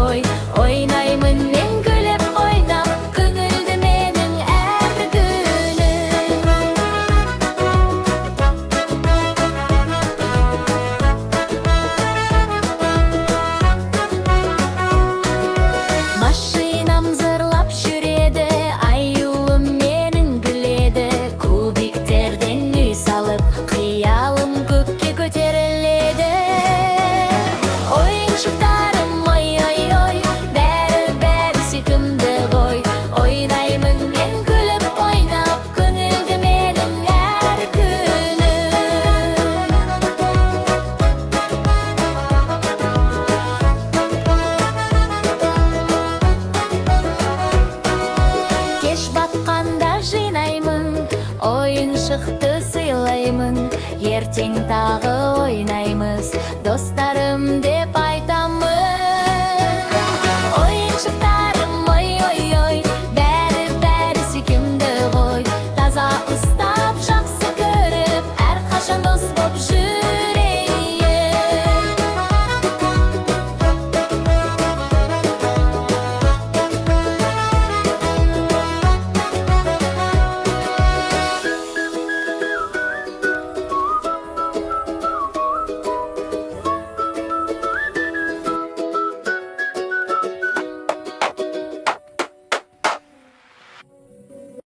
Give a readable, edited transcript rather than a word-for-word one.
ғой. Ойнаймын мен күліп ойнап, көңілді менің әр күнім. Машинам зырлап жүреді, аюым менің күледі. Кубиктерден үй салып, қиялым көкке көтеріледі. Ойыншықтарым ой-ой-ой, бәрі сүйкімді ғой. Ойнаймын мен күліп ойнап, көңілді менің әр күнім. Кеш батқанда жинаймын, ойыншықты сыйлаймын. Ертең тағы